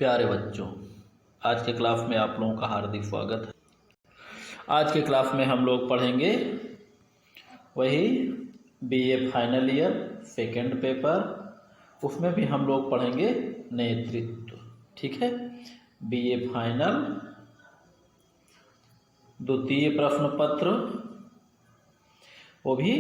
प्यारे बच्चों, आज के क्लास में आप लोगों का हार्दिक स्वागत है। आज के क्लास में हम लोग पढ़ेंगे वही BA final year second paper, उसमें भी हम लोग पढ़ेंगे नेतृत्व। ठीक है, बीए फाइनल द्वितीय प्रश्न पत्र, वो भी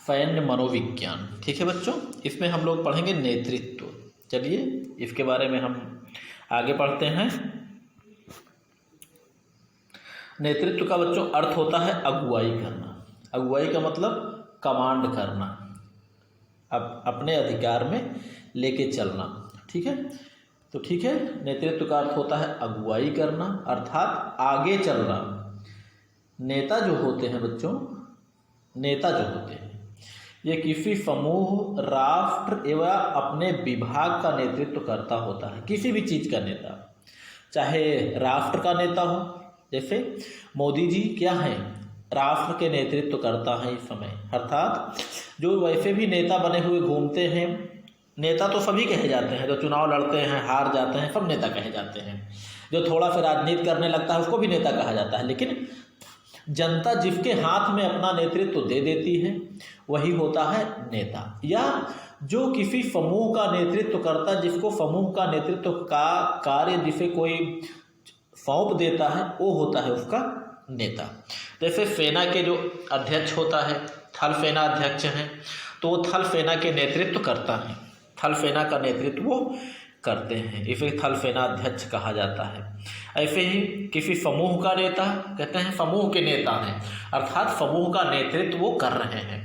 सैन्य मनोविज्ञान। ठीक है बच्चों, इसमें हम लोग पढ़ेंगे नेतृत्व। चलिए इसके बारे में हम आगे पढ़ते हैं। नेतृत्व का बच्चों अर्थ होता है अगुवाई करना। अगुवाई का मतलब कमांड करना, अब अपने अधिकार में लेके चलना। ठीक है, तो ठीक है, नेतृत्व का अर्थ होता है अगुवाई करना, अर्थात आगे चलना। नेता जो होते हैं बच्चों, नेता जो होते हैं ये किसी समूह, राष्ट्र एवं अपने विभाग का नेतृत्व करता होता है। किसी भी चीज़ का नेता, चाहे राष्ट्र का नेता हो, जैसे मोदी जी क्या हैं, राष्ट्र के नेतृत्व करता है इस समय। अर्थात जो वैसे भी नेता बने हुए घूमते हैं, नेता तो सभी कहे जाते हैं, जो चुनाव लड़ते हैं हार जाते हैं सब नेता कहे जाते हैं। जो थोड़ा सा राजनीति करने लगता है उसको भी नेता कहा जाता है। लेकिन जनता जिसके हाथ में अपना नेतृत्व दे देती है वही होता है नेता। या जो किसी समूह का नेतृत्व करता है, जिसको समूह का नेतृत्व का कार्य जिसे कोई सौंप देता है, वो होता है उसका नेता। जैसे सेना के जो अध्यक्ष होता है, थल सेना अध्यक्ष हैं, तो वो थल सेना के नेतृत्व करता है, थल सेना का नेतृत्व वो करते हैं, इसे थल सेना अध्यक्ष कहा जाता है। ऐसे ही किसी समूह का नेता कहते हैं समूह के नेता हैं, अर्थात समूह का नेतृत्व वो कर रहे हैं।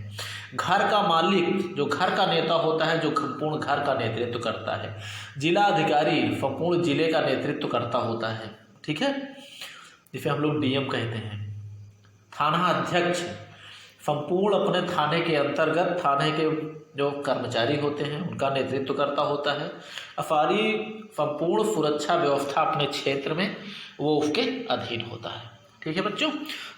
घर का मालिक जो घर का नेता होता है, जो संपूर्ण घर का नेतृत्व करता है। जिला अधिकारी संपूर्ण जिले का नेतृत्व करता होता है। ठीक है, जिसे हम लोग डीएम कहते हैं। थाना अध्यक्ष संपूर्ण अपने थाने के अंतर्गत थाने के जो कर्मचारी होते हैं उनका नेतृत्व करता होता है। सारी संपूर्ण सुरक्षा व्यवस्था अपने क्षेत्र में वो उसके अधीन होता है। ठीक है बच्चों,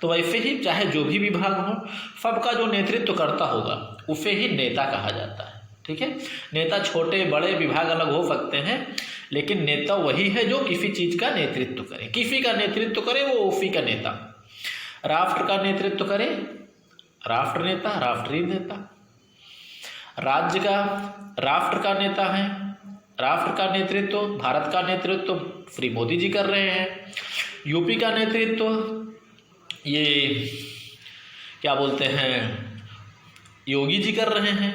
तो वैसे ही चाहे जो भी विभाग हो, सबका जो नेतृत्व करता होगा उसे ही नेता कहा जाता है। ठीक है, नेता छोटे बड़े विभाग अलग हो सकते हैं, लेकिन नेता वही है जो किसी चीज़ का नेतृत्व करे, किसी का नेतृत्व करे वो उसी का नेता। राष्ट्र का नेतृत्व करे राष्ट्र नेता, राष्ट्रीय नेता। राज्य का राष्ट्र का नेता है, राष्ट्र का नेतृत्व, भारत का नेतृत्व श्री मोदी जी कर रहे हैं। यूपी का नेतृत्व ये क्या बोलते हैं, योगी जी कर रहे हैं।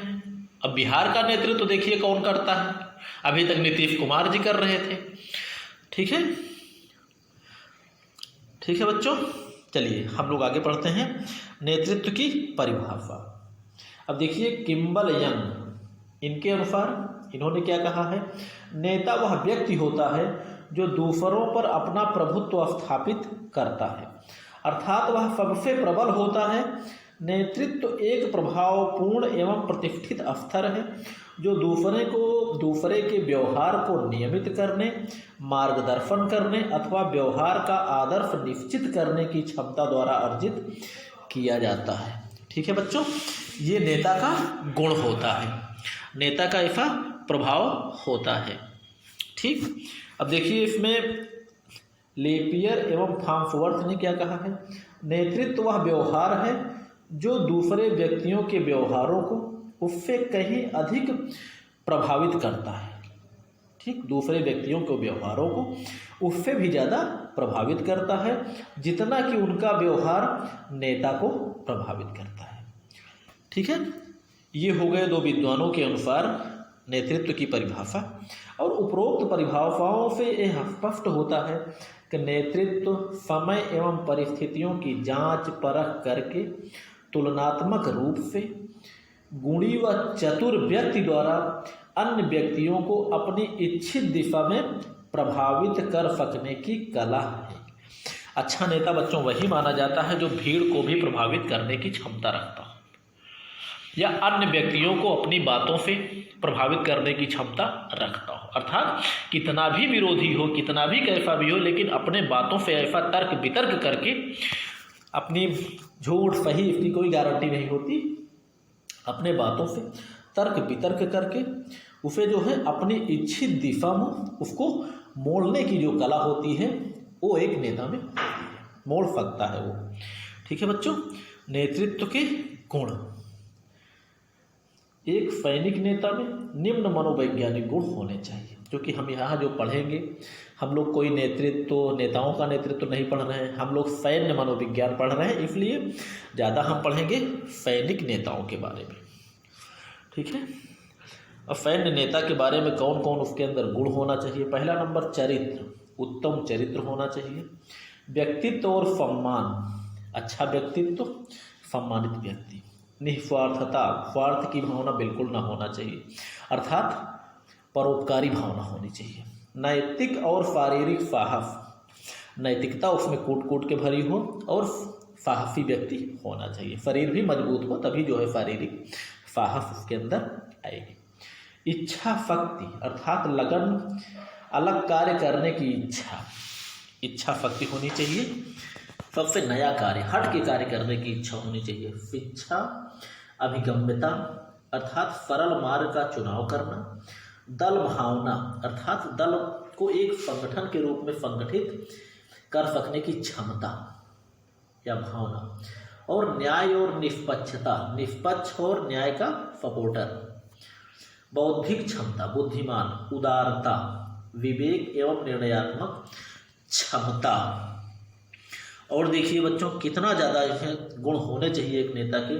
अब बिहार का नेतृत्व देखिए कौन करता है, अभी तक नीतीश कुमार जी कर रहे थे। ठीक है, ठीक है बच्चों, चलिए हम लोग आगे पढ़ते हैं नेतृत्व की परिभाषा। अब देखिए किम्बल यंग, इनके अनुसार इन्होंने क्या कहा है, नेता वह व्यक्ति होता है जो दूसरों पर अपना प्रभुत्व स्थापित करता है, अर्थात वह सबसे प्रबल होता है। नेतृत्व एक प्रभावपूर्ण एवं प्रतिष्ठित स्तर है जो दूसरे के व्यवहार को नियमित करने, मार्गदर्शन करने अथवा व्यवहार का आदर्श निश्चित करने की क्षमता द्वारा अर्जित किया जाता है। ठीक है बच्चों, ये नेता का गुण होता है, नेता का ऐसा प्रभाव होता है। ठीक, अब देखिए इसमें लेपियर एवं फार्म्सवर्थ ने क्या कहा है, नेतृत्व वह व्यवहार है जो दूसरे व्यक्तियों के व्यवहारों को उससे कहीं अधिक प्रभावित करता है। ठीक, दूसरे व्यक्तियों के व्यवहारों को उससे भी ज़्यादा प्रभावित करता है जितना कि उनका व्यवहार नेता को प्रभावित करता है। ठीक है, ये हो गए दो विद्वानों के अनुसार नेतृत्व की परिभाषा। और उपरोक्त परिभाषाओं से यह स्पष्ट होता है कि नेतृत्व समय एवं परिस्थितियों की जांच परख करके तुलनात्मक रूप से गुणी व चतुर व्यक्ति द्वारा अन्य व्यक्तियों को अपनी इच्छित दिशा में प्रभावित कर सकने की कला है। अच्छा नेता बच्चों वही माना जाता है जो भीड़ को भी प्रभावित करने की क्षमता रखता हो या अन्य व्यक्तियों को अपनी बातों से प्रभावित करने की क्षमता रखता हो। अर्थात कितना भी विरोधी हो, कितना भी कैसा भी हो, लेकिन अपने बातों से ऐसा तर्क वितर्क करके, अपनी झूठ सही इसकी कोई गारंटी नहीं होती, अपने बातों से तर्क वितर्क करके उसे जो है अपनी इच्छित दिशा में उसको मोड़ने की जो कला होती है वो एक नेता में होती है, मोड़ सकता है वो। ठीक है बच्चों, नेतृत्व के गुण। एक सैनिक नेता में निम्न मनोवैज्ञानिक गुण होने चाहिए, क्योंकि हम यहाँ जो पढ़ेंगे, हम लोग कोई नेताओं का नेतृत्व नहीं पढ़ रहे हैं, हम लोग सैन्य मनोविज्ञान पढ़ रहे हैं, इसलिए ज़्यादा हम पढ़ेंगे सैनिक नेताओं के बारे में। ठीक है, अब सैन्य नेता के बारे में कौन कौन उसके अंदर गुण होना चाहिए। पहला नंबर चरित्र, उत्तम चरित्र होना चाहिए। व्यक्तित्व और सम्मान, अच्छा व्यक्तित्व, सम्मानित व्यक्ति। निस्वार्थता, स्वार्थ की भावना बिल्कुल ना होना चाहिए, अर्थात परोपकारी भावना होनी चाहिए। नैतिक और शारीरिक साहस, नैतिकता उसमें कूट कूट के भरी हो और साहसी व्यक्ति होना चाहिए। शरीर भी मजबूत हो, तभी जो है शारीरिक साहस उसके अंदर आएगी। इच्छा शक्ति, अर्थात लगन, अलग कार्य करने की इच्छा शक्ति होनी चाहिए। सबसे नया कार्य, हट के कार्य करने की इच्छा होनी चाहिए। शिक्षा, अभिगम्यता, अर्थात सरल मार्ग का चुनाव करना। दल भावना, अर्थात दल को एक संगठन के रूप में संगठित कर सकने की क्षमता या भावना। और न्याय और निष्पक्षता, निष्पक्ष और न्याय का सपोर्टर। बौद्धिक क्षमता, बुद्धिमान। उदारता, विवेक एवं निर्णयात्मक क्षमता। और देखिए बच्चों कितना ज़्यादा इसमें गुण होने चाहिए एक नेता के।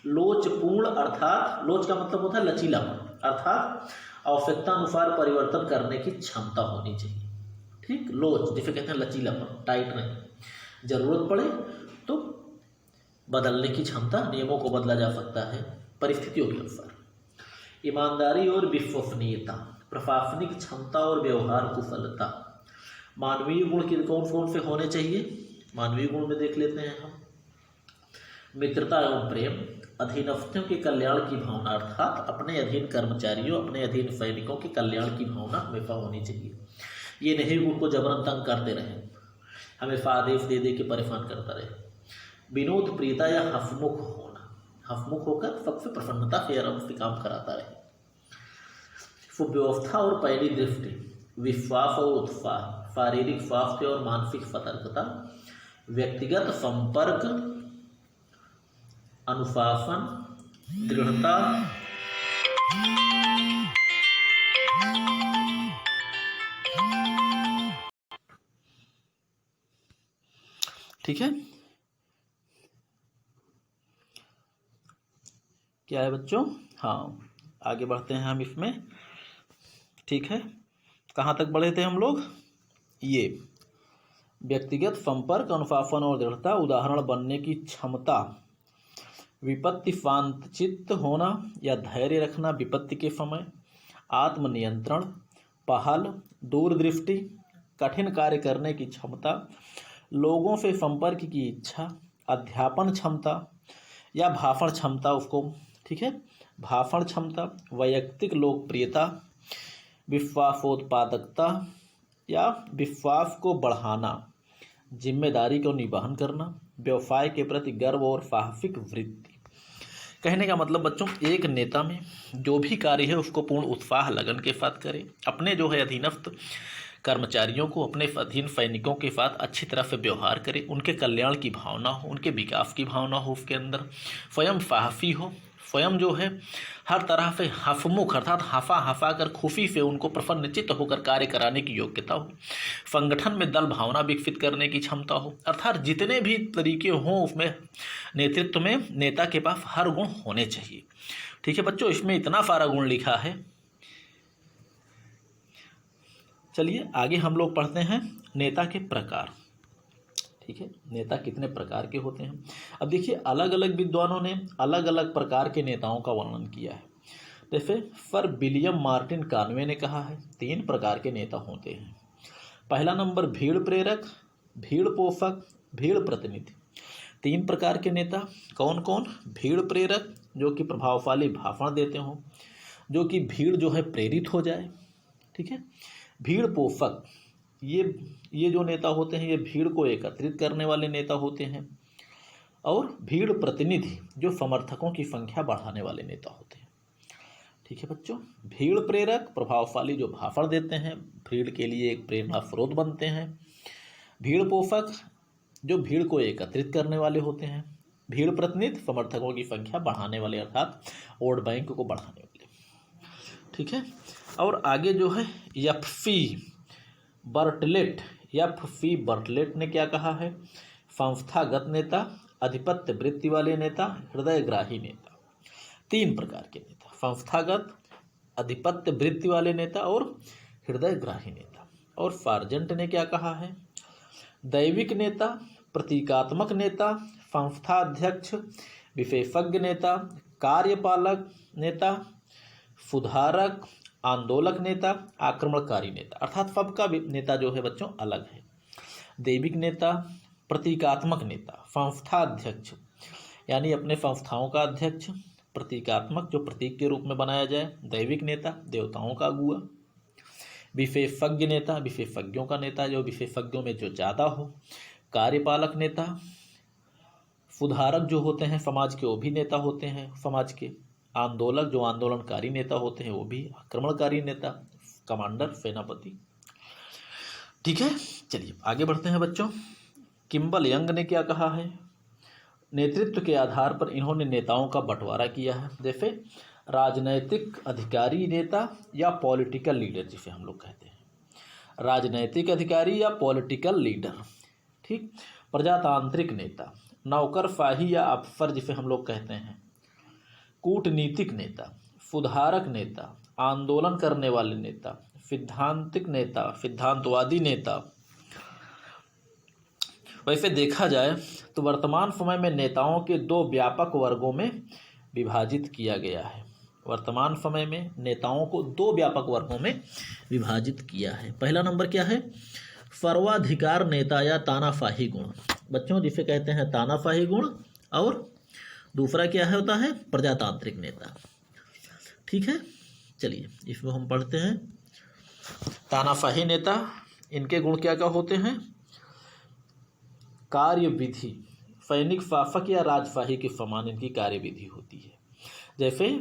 लोचपूर्ण, अर्थात लोच का मतलब होता है लचीलापन, अर्थात आवश्यकता अनुसार परिवर्तन करने की क्षमता होनी चाहिए। ठीक, लोच जिसे कहते हैं लचीलापन, टाइट नहीं, जरूरत पड़े तो बदलने की क्षमता, नियमों को बदला जा सकता है परिस्थितियों के अनुसार। ईमानदारी और विश्वसनीयता, प्रशासनिक क्षमता और व्यवहार कुशलता। मानवीय गुण के कौन कौन से होने चाहिए, मानवीय गुण में देख लेते हैं हम। मित्रता एवं प्रेम, अधीनस्थों के कल्याण की भावना, अर्थात अपने अधीन कर्मचारियों, अपने अधीन सैनिकों के कल्याण की भावना हमेशा होनी चाहिए। ये नहीं उनको जबरन तंग करते रहे, हमेशा आदेश दे दे के परेशान करता रहे। विनोद प्रियता या हंसमुख होना, हंसमुख होकर सबसे प्रसन्नता से आराम से काम कराता रहे। सुव्यवस्था और पहली दृष्टि, विश्वास और उत्साह, शारीरिक स्वास्थ्य और मानसिक सतर्कता, व्यक्तिगत संपर्क, अनुशासन, दृढ़ता, ठीक है। क्या है बच्चों, हाँ आगे बढ़ते हैं हम इसमें। ठीक है, कहाँ तक बढ़े थे हम लोग, ये व्यक्तिगत संपर्क, अनुशासन और दृढ़ता, उदाहरण बनने की क्षमता, विपत्ति शांतचित्त होना या धैर्य रखना विपत्ति के समय, आत्मनियंत्रण, पहल, दूरदृष्टि, कठिन कार्य करने की क्षमता, लोगों से संपर्क की इच्छा, अध्यापन क्षमता या भाषण क्षमता उसको, ठीक है, भाषण क्षमता, वैयक्तिक लोकप्रियता, विश्वासोत्पादकता या विश्वास को बढ़ाना, जिम्मेदारी को निभान करना, व्यवसाय के प्रति गर्व और साहसिक वृत्ति। कहने का मतलब बच्चों, एक नेता में जो भी कार्य है उसको पूर्ण उत्साह लगन के साथ करे, अपने जो है अधीनस्थ कर्मचारियों को, अपने अधीन सैनिकों के साथ अच्छी तरह से व्यवहार करे, उनके कल्याण की भावना हो, उनके विकास की भावना हो उसके अंदर, स्वयं साहसी हो, स्वयं जो है हर तरह से हंसमुख, अर्थात हंसा हंसा कर खुशी से उनको प्रसन्नचित्त होकर कार्य कराने की योग्यता हो, संगठन में दल भावना विकसित करने की क्षमता हो, अर्थात जितने भी तरीके हों उसमें नेतृत्व में नेता के पास हर गुण होने चाहिए। ठीक है बच्चों, इसमें इतना सारा गुण लिखा है। चलिए आगे हम लोग पढ़ते हैं नेता के प्रकार। ठीक है, नेता कितने प्रकार के होते हैं। अब देखिए अलग अलग विद्वानों ने अलग अलग प्रकार के नेताओं का वर्णन किया है। जैसे सर विलियम मार्टिन कानवे ने कहा है 3 प्रकार के नेता होते हैं। पहला नंबर भीड़ प्रेरक, भीड़ पोषक, भीड़ प्रतिनिधि। 3 प्रकार के नेता कौन कौन, भीड़ प्रेरक जो कि प्रभावशाली भाषण देते हों, जो कि भीड़ जो है प्रेरित हो जाए। ठीक है, भीड़ पोषक, ये जो नेता होते हैं ये भीड़ को एकत्रित करने वाले नेता होते हैं। और भीड़ प्रतिनिधि जो समर्थकों की संख्या बढ़ाने वाले नेता होते हैं। ठीक है बच्चों। भीड़ प्रेरक, प्रभावशाली, जो भाषण देते हैं, भीड़ के लिए एक प्रेरणा स्रोत बनते हैं। भीड़ पोषक, जो भीड़ को एकत्रित करने वाले होते हैं। भीड़ प्रतिनिधि, समर्थकों की संख्या बढ़ाने वाले, अर्थात वोट बैंक को बढ़ाने वाले। ठीक है। और आगे जो है एफ.सी. बर्टलेट ने क्या कहा है? संस्थागत नेता, आधिपत्य वृत्ति वाले नेता, हृदयग्राही नेता। 3 प्रकार के नेता, संस्थागत, आधिपत्य वृत्ति वाले नेता और हृदयग्राही नेता। और सार्जेंट ने क्या कहा है? दैविक नेता, प्रतीकात्मक नेता, संस्था अध्यक्ष, विशेषज्ञ नेता, कार्यपालक नेता, सुधारक, आंदोलक नेता, आक्रमणकारी नेता। अर्थात सबका नेता जो है बच्चों अलग है। दैविक नेता, प्रतीकात्मक नेता, संस्था अध्यक्ष यानी अपने संस्थाओं का अध्यक्ष। प्रतीकात्मक, जो प्रतीक के रूप में बनाया जाए। दैविक नेता, देवताओं का अगुआ। विशेषज्ञ नेता, विशेषज्ञों का नेता, जो विशेषज्ञों में जो ज़्यादा हो। कार्यपालक नेता, सुधारक जो होते हैं समाज के, वो भी नेता होते हैं समाज के। आंदोलक, जो आंदोलनकारी नेता होते हैं वो भी। आक्रमणकारी नेता, कमांडर, सेनापति। ठीक है, चलिए आगे बढ़ते हैं बच्चों। किम्बल यंग ने क्या कहा है? नेतृत्व के आधार पर इन्होंने नेताओं का बंटवारा किया है। जैसे राजनैतिक अधिकारी नेता या पॉलिटिकल लीडर, जिसे हम लोग कहते हैं राजनैतिक अधिकारी या पॉलिटिकल लीडर। ठीक। प्रजातांत्रिक नेता, नौकरशाही या अफसर जिसे हम लोग कहते हैं। कूटनीतिक नेता, सुधारक नेता, आंदोलन करने वाले नेता, सिद्धांतिक नेता, सिद्धांतवादी नेता। वैसे देखा जाए तो वर्तमान समय में नेताओं के 2 व्यापक वर्गों में विभाजित किया गया है। वर्तमान समय में नेताओं को 2 व्यापक वर्गों में विभाजित किया है। पहला नंबर क्या है? सर्वाधिकार नेता या तानाशाही गुण, बच्चों जिसे कहते हैं तानाशाही गुण। और दूसरा क्या है होता है? प्रजातांत्रिक नेता। ठीक है, चलिए इसमें हम पढ़ते हैं। तानाशाही नेता, इनके गुण क्या क्या होते हैं? कार्य विधि, सैनिक शासक या राजशाही के समान इनकी कार्य विधि होती है। जैसे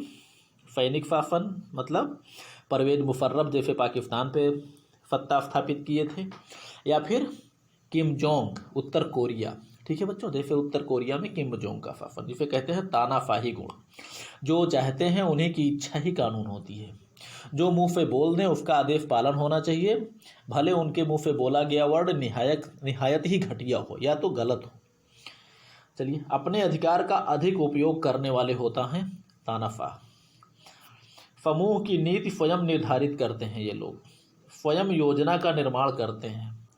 सैनिक शासन मतलब परवेज मुशर्रफ जैसे पाकिस्तान पे सत्ता स्थापित किए थे, या फिर किम जोंग उत्तर कोरिया। ठीक है बच्चों, जैसे उत्तर कोरिया में किम जोंग का शासन, जिसे कहते हैं तानाशाही गुण। जो चाहते हैं उन्हीं की इच्छा ही कानून होती है। जो मुंह से बोल दें उसका आदेश पालन होना चाहिए, भले उनके मुंह से बोला गया वर्ड निहायत ही घटिया हो या तो गलत हो। चलिए, अपने अधिकार का अधिक उपयोग करने वाले होता है तानाशाह। समूह की नीति स्वयं निर्धारित करते हैं ये लोग, स्वयं योजना का निर्माण करते हैं।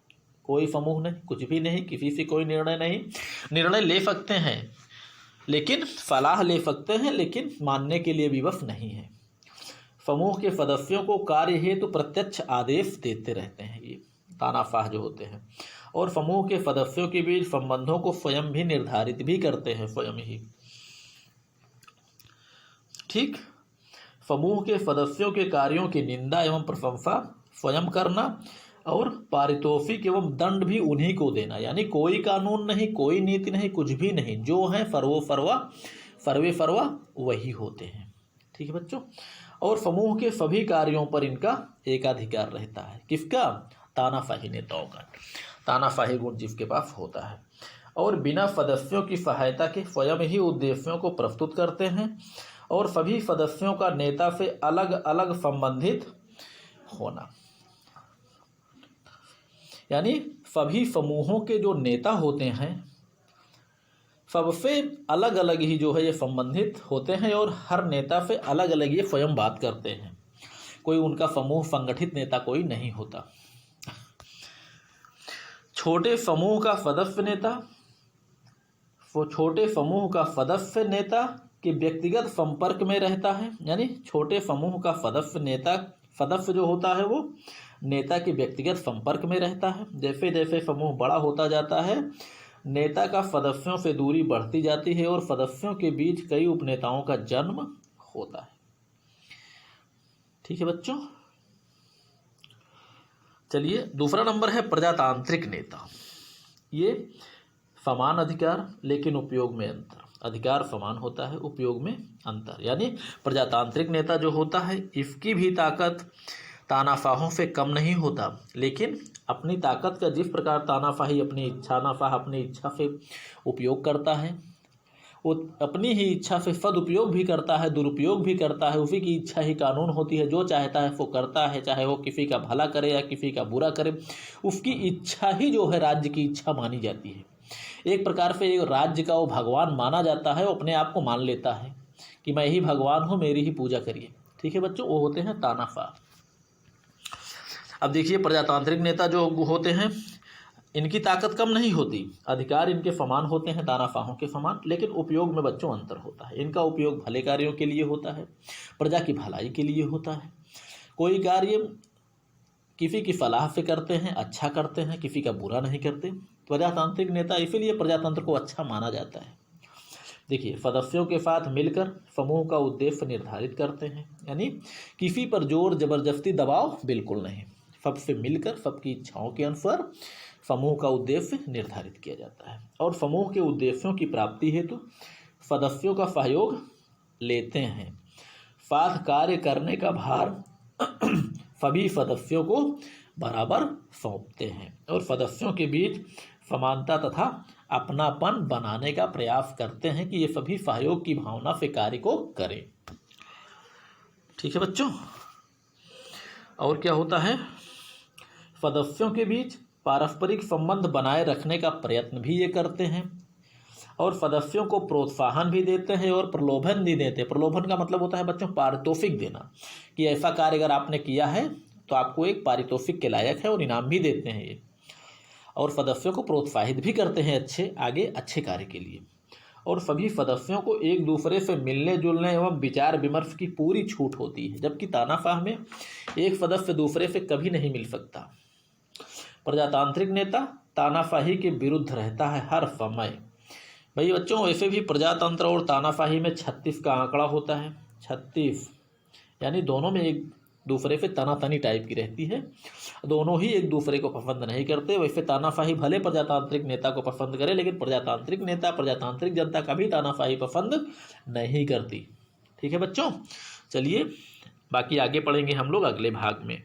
कोई समूह नहीं, कुछ भी नहीं, किसी से कोई निर्णय नहीं। निर्णय ले सकते हैं लेकिन सलाह ले सकते हैं, लेकिन मानने के लिए विवश नहीं है। समूह के सदस्यों को कार्य हेतु प्रत्यक्ष आदेश देते रहते हैं ये तानाशाह जो होते हैं। और समूह के सदस्यों के बीच संबंधों को स्वयं भी निर्धारित भी करते हैं, स्वयं ही। ठीक। समूह के सदस्यों के कार्यों की निंदा एवं प्रशंसा स्वयं करना और पारितोषिक एवं दंड भी उन्हीं को देना। यानी कोई कानून नहीं, कोई नीति नहीं, कुछ भी नहीं, जो है सर्वे सर्वा वही होते हैं। ठीक है बच्चों। और समूह के सभी कार्यों पर इनका एकाधिकार रहता है। किसका? तानाशाही नेताओं का। तानाशाही गुण जिसके पास होता है। और बिना सदस्यों की सहायता के स्वयं ही उद्देश्यों को प्रस्तुत करते हैं। और सभी सदस्यों का नेता से अलग अलग संबंधित होना, यानी सभी समूहों के जो नेता होते हैं सबसे अलग अलग ही जो है ये संबंधित होते हैं, और हर नेता से अलग अलग ये स्वयं बात करते हैं। कोई उनका समूह संगठित नेता कोई नहीं होता। छोटे समूह का सदस्य नेता, वो छोटे समूह का सदस्य नेता के व्यक्तिगत संपर्क में रहता है। यानी छोटे समूह का सदस्य जो होता है वो नेता के व्यक्तिगत संपर्क में रहता है। जैसे जैसे समूह बड़ा होता जाता है, नेता का सदस्यों से दूरी बढ़ती जाती है और सदस्यों के बीच कई उपनेताओं का जन्म होता है। ठीक है बच्चों। चलिए, दूसरा नंबर है प्रजातांत्रिक नेता। ये समान अधिकार लेकिन उपयोग में अंतर। अधिकार समान होता है, उपयोग में अंतर। यानी प्रजातांत्रिक नेता जो होता है इसकी भी ताकत तानाशाहों से कम नहीं होता, लेकिन अपनी ताकत का जिस प्रकार तानाशाही अपनी इच्छा से उपयोग करता है, वो अपनी ही इच्छा से सदुपयोग भी करता है, दुरुपयोग भी करता है। उसी की इच्छा ही कानून होती है, जो चाहता है वो करता है, चाहे वो किसी का भला करे या किसी का बुरा करे, उसकी इच्छा ही जो है राज्य की इच्छा मानी जाती है। एक प्रकार से एक राज्य का वो भगवान माना जाता है, वो अपने आप को मान लेता है कि मैं ही भगवान हूँ, मेरी ही पूजा करिए। ठीक है बच्चों, वो होते हैं तानाशाह। अब देखिए प्रजातांत्रिक नेता जो होते हैं इनकी ताकत कम नहीं होती, अधिकार इनके समान होते हैं तानाशाहों के समान, लेकिन उपयोग में बच्चों अंतर होता है। इनका उपयोग भले कार्यों के लिए होता है, प्रजा की भलाई के लिए होता है। कोई कार्य किसी की सलाह से करते हैं, अच्छा करते हैं, किसी का बुरा नहीं करते। प्रजातांत्रिक नेता इसीलिए प्रजातंत्र को अच्छा माना जाता है। देखिए सदस्यों के साथ मिलकर समूह का उद्देश्य निर्धारित करते हैं, यानी किसी पर जोर जबरदस्ती दबाव बिल्कुल नहीं, सबसे मिलकर सबकी इच्छाओं के अनुसार समूह का उद्देश्य निर्धारित किया जाता है। और समूह के उद्देश्यों की प्राप्ति हेतु सदस्यों का सहयोग लेते हैं। साथ कार्य करने का भार सभी सदस्यों को बराबर सौंपते हैं और सदस्यों के बीच समानता तथा अपनापन बनाने का प्रयास करते हैं कि ये सभी सहयोग की भावना से कार्य को करें। ठीक है बच्चों, और क्या होता है, सदस्यों के बीच पारस्परिक संबंध बनाए रखने का प्रयत्न भी ये करते हैं और सदस्यों को प्रोत्साहन भी देते हैं और प्रलोभन भी देते हैं। प्रलोभन का मतलब होता है बच्चों पारितोषिक देना, कि ऐसा कार्य अगर आपने किया है तो आपको एक पारितोषिक के लायक है और इनाम भी देते हैं ये। और सदस्यों को प्रोत्साहित भी करते हैं अच्छे कार्य के लिए। और सभी सदस्यों को एक दूसरे से मिलने जुलने एवं विचार विमर्श की पूरी छूट होती है, जबकि तानाशाह में एक सदस्य दूसरे से कभी नहीं मिल सकता। प्रजातांत्रिक नेता तानाशाही के विरुद्ध रहता है हर समय। भाई बच्चों वैसे भी प्रजातंत्र और तानाशाही में 36 का आंकड़ा होता है। 36 यानी दोनों में एक दूसरे से तनातनी टाइप की रहती है, दोनों ही एक दूसरे को पसंद नहीं करते। वैसे तानाशाही भले प्रजातांत्रिक नेता को पसंद करे, लेकिन प्रजातांत्रिक नेता प्रजातांत्रिक जनता का भी तानाशाही पसंद नहीं करती। ठीक है बच्चों, चलिए बाकी आगे पढ़ेंगे हम लोग अगले भाग में।